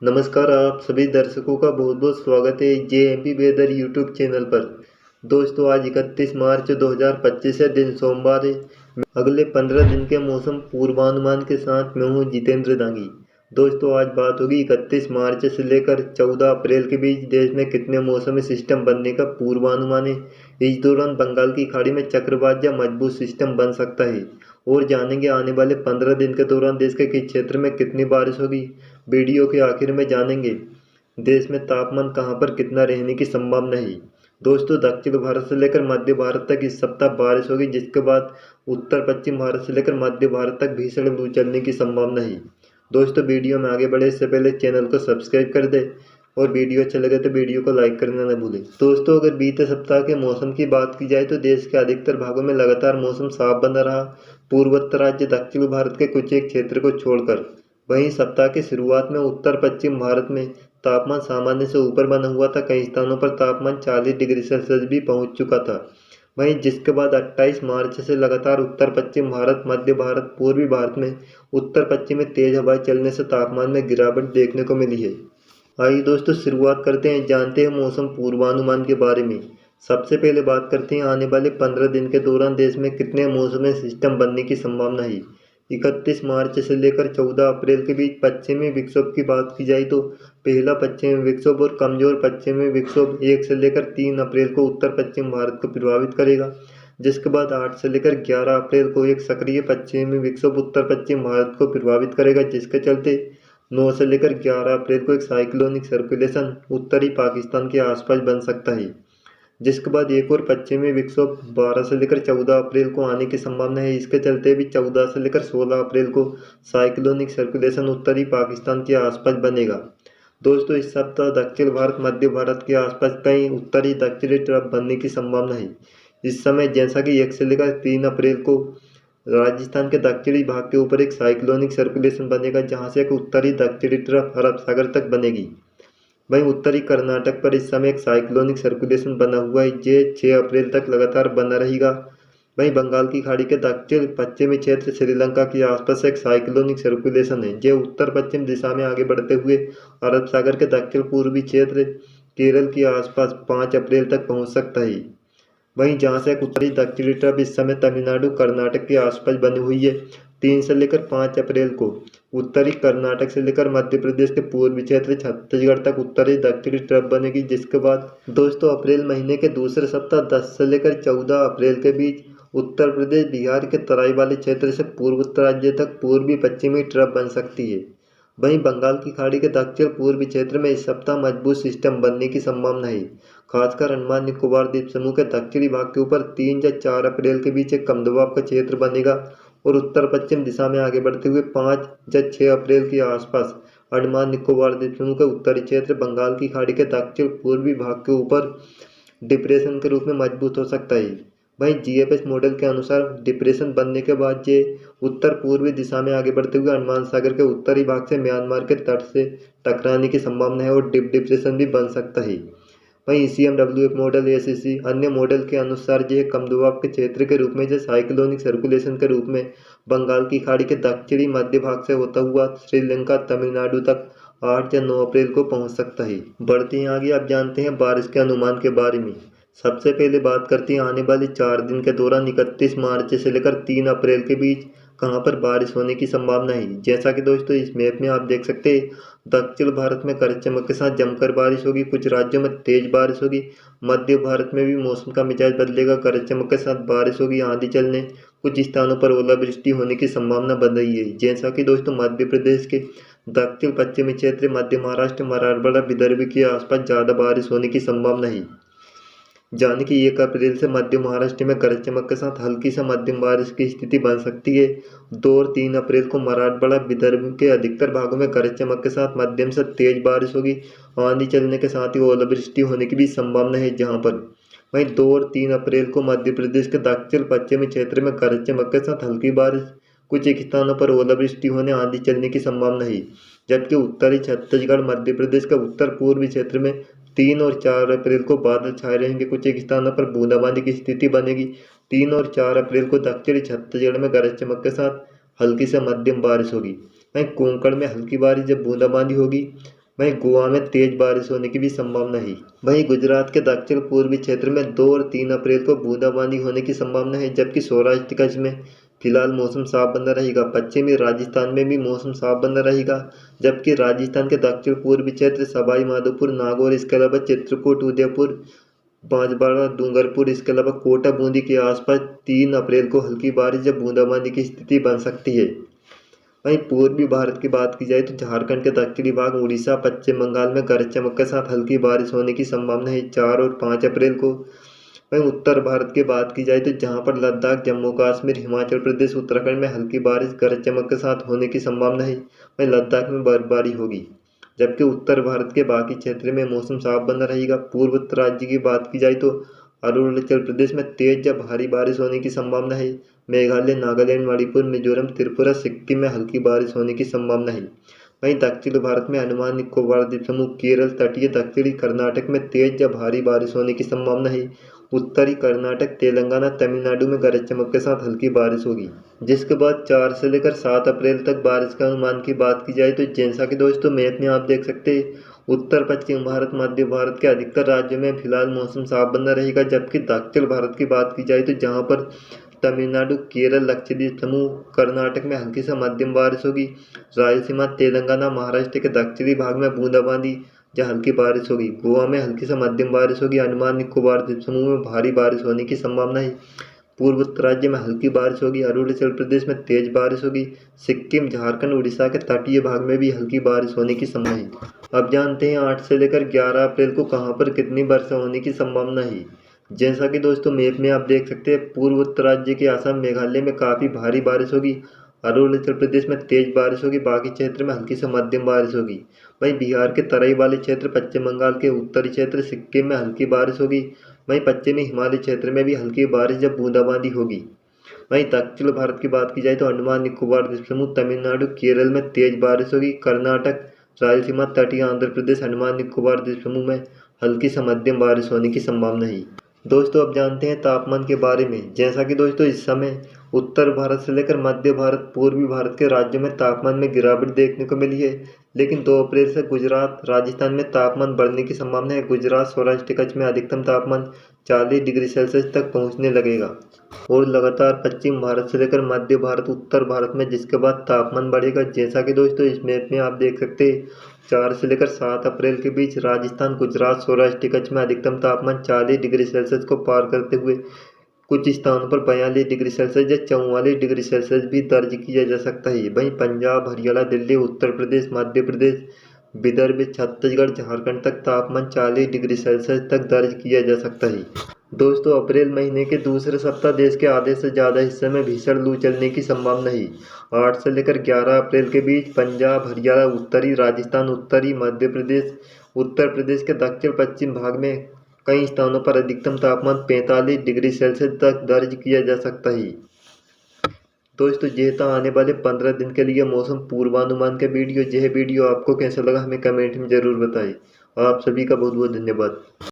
नमस्कार, आप सभी दर्शकों का बहुत बहुत स्वागत है जेएमपी वेदर यूट्यूब चैनल पर। दोस्तों, आज 31 मार्च 2025 है, दिन सोमवार है। अगले 15 दिन के मौसम पूर्वानुमान के साथ मैं हूँ जितेंद्र दांगी। दोस्तों, आज बात होगी 31 मार्च से लेकर 14 अप्रैल के बीच देश में कितने मौसमी सिस्टम बनने का पूर्वानुमान है। इस दौरान बंगाल की खाड़ी में चक्रवात या मजबूत सिस्टम बन सकता है। और जानेंगे आने वाले 15 दिन के दौरान देश के किस क्षेत्र में कितनी बारिश होगी। वीडियो के आखिर में जानेंगे देश में तापमान कहां पर कितना रहने की संभावना है। दोस्तों, दक्षिण भारत से लेकर मध्य भारत तक इस सप्ताह बारिश होगी, जिसके बाद उत्तर पश्चिम भारत से लेकर मध्य भारत तक भीषण लू चलने की संभावना है। दोस्तों, वीडियो में आगे बढ़े इससे पहले चैनल को सब्सक्राइब कर दे और वीडियो अच्छा लगे तो वीडियो को लाइक करना न भूलें। दोस्तों, अगर बीते सप्ताह के मौसम की बात की जाए तो देश के अधिकतर भागों में लगातार मौसम साफ बना रहा। पूर्वोत्तर राज्य दक्षिण भारत के कुछ एक क्षेत्र को छोड़कर। वहीं सप्ताह की शुरुआत में उत्तर पश्चिम भारत में तापमान सामान्य से ऊपर बना हुआ था। कई स्थानों पर तापमान 40 डिग्री सेल्सियस भी पहुंच चुका था। वहीं जिसके बाद 28 मार्च से लगातार उत्तर पश्चिम भारत, मध्य भारत, पूर्वी भारत में उत्तर पश्चिम में तेज हवाएं चलने से तापमान में गिरावट देखने को मिली है। आइए दोस्तों, शुरुआत करते हैं, जानते हैं मौसम पूर्वानुमान के बारे में। सबसे पहले बात करते हैं आने वाले 15 दिन के दौरान देश में कितने मौसमी सिस्टम बनने की संभावना है। 31 मार्च से लेकर 14 अप्रैल के बीच पश्चिमी विक्षोभ की बात की जाए तो पहला पश्चिमी विक्षोभ और कमजोर पश्चिमी विक्षोभ 1 से लेकर 3 अप्रैल को उत्तर पश्चिम भारत को प्रभावित करेगा। जिसके बाद 8 से लेकर 11 अप्रैल को एक सक्रिय पश्चिमी विक्षोभ उत्तर पश्चिम भारत को प्रभावित करेगा, जिसके चलते 9 से लेकर 11 अप्रैल को एक साइक्लोनिक सर्कुलेशन उत्तरी पाकिस्तान के आसपास बन सकता है। जिसके बाद एक और पश्चिमी विक्षोभ 12 से लेकर 14 अप्रैल को आने की संभावना है। इसके चलते भी 14 से लेकर 16 अप्रैल को साइक्लोनिक सर्कुलेशन उत्तरी पाकिस्तान के आसपास बनेगा। दोस्तों, इस सप्ताह दक्षिण भारत, मध्य भारत के आसपास कई उत्तरी दक्षिणी तरफ बनने की संभावना है। इस समय जैसा कि 1 से लेकर 3 अप्रैल को राजस्थान के दक्षिणी भाग के ऊपर एक साइक्लोनिक सर्कुलेशन बनेगा, जहां से एक उत्तरी दक्षिणी तरफ अरब सागर तक बनेगी। वहीं उत्तरी कर्नाटक पर इस समय एक साइक्लोनिक सर्कुलेशन बना हुआ है, जो 6 अप्रैल तक लगातार बना रहेगा। वहीं बंगाल की खाड़ी के दक्षिण पश्चिमी क्षेत्र श्रीलंका के आसपास एक साइक्लोनिक सर्कुलेशन है, जो उत्तर पश्चिम दिशा में आगे बढ़ते हुए अरब सागर के दक्षिण पूर्वी क्षेत्र केरल के आसपास 5 अप्रैल तक पहुंच सकता है। वहीं जहां से एक उत्तरी दक्षिणी तरफ इस समय तमिलनाडु कर्नाटक के आसपास बनी हुई है। 3 से लेकर 5 अप्रैल को उत्तरी कर्नाटक से लेकर मध्य प्रदेश के पूर्वी क्षेत्र छत्तीसगढ़ तक उत्तरी दक्षिणी तरफ बनेगी। जिसके बाद दोस्तों अप्रैल महीने के दूसरे सप्ताह 10 से लेकर 14 अप्रैल के बीच उत्तर प्रदेश, बिहार के तराई वाले क्षेत्र से पूर्वोत्तर राज्य तक पूर्वी पश्चिमी तरफ बन सकती है। वहीं बंगाल की खाड़ी के दक्षिण पूर्वी क्षेत्र में इस सप्ताह मजबूत सिस्टम बनने की संभावना है। खासकर अंडमान निकोबार द्वीप समूह के दक्षिणी भाग के ऊपर 3 या 4 अप्रैल के बीच एक कम दबाव का क्षेत्र बनेगा और उत्तर पश्चिम दिशा में आगे बढ़ते हुए 5 या 6 अप्रैल के आसपास अंडमान निकोबार द्वीप समूह के उत्तरी क्षेत्र बंगाल की खाड़ी के दक्षिण पूर्वी भाग के ऊपर डिप्रेशन के रूप में मजबूत हो सकता है। वहीं जीएफएस मॉडल के अनुसार डिप्रेशन बनने के बाद ये उत्तर पूर्वी दिशा में आगे बढ़ते हुए अंडमान सागर के उत्तरी भाग से म्यांमार के तट से टकराने की संभावना है और डीप डिप्रेशन भी बन सकता है। वहीं ईसीएमडब्ल्यूएफ मॉडल, एसीसी अन्य मॉडल के अनुसार यह कम दबाव के क्षेत्र के रूप में जो साइक्लोनिक सर्कुलेशन के रूप में बंगाल की खाड़ी के दक्षिणी मध्य भाग से होता हुआ श्रीलंका, तमिलनाडु तक 8 या 9 अप्रैल को पहुंच सकता है। बढ़ते हैं आगे, आप जानते हैं बारिश के अनुमान के बारे में। सबसे पहले बात करते हैं आने वाले 4 दिन के दौरान 31 मार्च से लेकर 3 अप्रैल के बीच कहां पर बारिश होने की संभावना है। जैसा कि दोस्तों इस मैप में आप देख सकते हैं, दक्षिण भारत में गरज चमक के साथ जमकर बारिश होगी, कुछ राज्यों में तेज बारिश होगी। मध्य भारत में भी मौसम का मिजाज बदलेगा, गरज चमक के साथ बारिश होगी, आंधी चलने, कुछ स्थानों पर ओलावृष्टि होने की संभावना बन रही है। जैसा कि दोस्तों मध्य प्रदेश के दक्षिण पश्चिमी क्षेत्र, मध्य महाराष्ट्र, मराठवाड़ा, विदर्भ के आसपास ज्यादा बारिश होने की संभावना है। जाने कि 1 अप्रैल से मध्य महाराष्ट्र में गरज चमक के साथ हल्की से मध्यम बारिश की स्थिति बन सकती है। 2 और 3 अप्रैल को मराठवाड़ा, विदर्भ के अधिकतर भागों में गरज चमक के साथ मध्यम से तेज बारिश होगी, आंधी चलने के साथ ही ओलावृष्टि होने की भी संभावना है जहां पर। वहीं 2 और 3 अप्रैल को मध्य प्रदेश के दक्षिण पश्चिमी क्षेत्र में गरज चमक के साथ हल्की बारिश, कुछ एक स्थानों पर ओलावृष्टि होने, आंधी चलने की संभावना है। जबकि उत्तरी छत्तीसगढ़, मध्य प्रदेश के उत्तर पूर्वी क्षेत्र में 3 और 4 अप्रैल को बादल छाए रहेंगे, कुछ एक स्थानों पर बूंदाबांदी की स्थिति बनेगी। 3 और 4 अप्रैल को दक्षिणी छत्तीसगढ़ में गरज चमक के साथ हल्की से मध्यम बारिश होगी। वहीं कोंकण में हल्की बारिश जब बूंदाबांदी होगी। वहीं गोवा में तेज बारिश होने की भी संभावना है। वहीं गुजरात के दक्षिण पूर्वी क्षेत्र में 2 और 3 अप्रैल को बूंदाबांदी होने की संभावना है, जबकि सौराष्ट्र कच्छ में फिलहाल मौसम साफ बना रहेगा। पश्चिमी राजस्थान में भी मौसम साफ बना रहेगा, जबकि राजस्थान के दक्षिण पूर्वी क्षेत्र सवाई माधोपुर, नागौर, इसके अलावा चित्रकूट, उदयपुर, बांसवाड़ा, डूंगरपुर, इसके अलावा कोटा, बूंदी के आसपास 3 अप्रैल को हल्की बारिश या बूंदाबांदी की स्थिति बन सकती है। वहीं पूर्वी भारत की बात की जाए तो झारखंड के दक्षिणी भाग, उड़ीसा, पश्चिम बंगाल में गरज चमक के साथ हल्की बारिश होने की संभावना है 4 और 5 अप्रैल को। वहीं उत्तर भारत की बात की जाए तो जहां पर लद्दाख, जम्मू कश्मीर, हिमाचल प्रदेश, उत्तराखंड में हल्की बारिश गरज चमक के साथ होने की संभावना है। वहीं लद्दाख में बर्फबारी होगी, जबकि उत्तर भारत के बाकी क्षेत्र में मौसम साफ बना रहेगा। पूर्वोत्तर राज्य की बात की जाए तो अरुणाचल प्रदेश में तेज या भारी बारिश होने की संभावना है। मेघालय, नागालैंड, मणिपुर, मिजोरम, त्रिपुरा, सिक्किम में हल्की बारिश होने की संभावना है। वहीं दक्षिण भारत में अंडमान निकोबार द्वीप समूह, केरल, तटीय दक्षिणी कर्नाटक में तेज या भारी बारिश होने की संभावना है। उत्तरी कर्नाटक, तेलंगाना, तमिलनाडु में गरज चमक के साथ हल्की बारिश होगी। जिसके बाद 4 से लेकर 7 अप्रैल तक बारिश के अनुमान की बात की जाए तो जैसा कि दोस्तों मैप में आप देख सकते हैं, उत्तर पश्चिम भारत, मध्य भारत के अधिकतर राज्यों में फिलहाल मौसम साफ बना रहेगा, जबकि दक्षिण भारत की बात की जाए तो जहां पर तमिलनाडु, केरल, लक्षद्वीप समूह, कर्नाटक में हल्की से मध्यम बारिश होगी। रायलसीमा, तेलंगाना, महाराष्ट्र के दक्षिणी भाग में बूंदाबांदी या हल्की बारिश होगी। गोवा में हल्की से मध्यम बारिश होगी। अंडमान निकोबार द्वीप समूह में भारी बारिश होने की संभावना है। पूर्वोत्तर राज्य में हल्की बारिश होगी। अरुणाचल प्रदेश में तेज बारिश होगी। सिक्किम, झारखंड, उड़ीसा के तटीय भाग में भी हल्की बारिश होने की संभावना है। अब जानते हैं 8 से लेकर 11 अप्रैल को कहां पर कितनी वर्षा होने की संभावना है। जैसा कि दोस्तों मैप में आप देख सकते हैं, पूर्वोत्तर राज्य के असम, मेघालय में काफ़ी भारी बारिश होगी। अरुणाचल प्रदेश में तेज बारिश होगी। बाकी क्षेत्र में हल्की से मध्यम बारिश होगी। वहीं बिहार के तराई वाले क्षेत्र, पश्चिम बंगाल के उत्तरी क्षेत्र, सिक्किम में हल्की बारिश होगी। वहीं पश्चिमी हिमालय क्षेत्र में भी हल्की बारिश या बूंदाबांदी होगी। वहीं दक्षिण भारत की बात की जाए तो अंडमान निकोबार द्वीप समूह, तमिलनाडु, केरल में तेज बारिश होगी। कर्नाटक, रायलसीमा, तटीय आंध्र प्रदेश, अंडमान निकोबार द्वीप समूह में हल्की से मध्यम बारिश होने की संभावना है। दोस्तों अब जानते हैं तापमान के बारे में। जैसा कि दोस्तों इस समय उत्तर भारत से लेकर मध्य भारत, पूर्वी भारत के राज्यों में तापमान में गिरावट देखने को मिली है, लेकिन 2 अप्रैल से गुजरात, राजस्थान में तापमान बढ़ने की संभावना है। गुजरात, सौराष्ट्र कच्छ में अधिकतम तापमान 40 डिग्री सेल्सियस तक पहुंचने लगेगा और लगातार पश्चिम भारत से लेकर मध्य भारत, उत्तर भारत में जिसके बाद तापमान बढ़ेगा। जैसा कि दोस्तों इस मैप में आप देख सकते हैं, 4 से लेकर 7 अप्रैल के बीच राजस्थान, गुजरात, सौराष्ट्र कच्छ में अधिकतम तापमान 40 डिग्री सेल्सियस को पार करते हुए कुछ स्थानों पर 42 डिग्री सेल्सियस या 44 डिग्री सेल्सियस भी दर्ज किया जा सकता है। वहीं पंजाब, हरियाणा, दिल्ली, उत्तर प्रदेश, मध्य प्रदेश, विदर्भ, छत्तीसगढ़, झारखंड तक तापमान 40 डिग्री सेल्सियस तक दर्ज किया जा सकता है। दोस्तों अप्रैल महीने के दूसरे सप्ताह देश के आधे से ज़्यादा हिस्से में भीषण लू चलने की संभावना है। 8 से लेकर 11 अप्रैल के बीच पंजाब, हरियाणा, उत्तरी राजस्थान, उत्तरी मध्य प्रदेश, उत्तर प्रदेश के दक्षिण पश्चिम भाग में कई स्थानों पर अधिकतम तापमान 45 डिग्री सेल्सियस तक दर्ज किया जा सकता है। दोस्तों ये था आने वाले 15 दिन के लिए मौसम पूर्वानुमान का वीडियो। यह वीडियो आपको कैसा लगा हमें कमेंट में ज़रूर बताएं। आप सभी का बहुत बहुत धन्यवाद।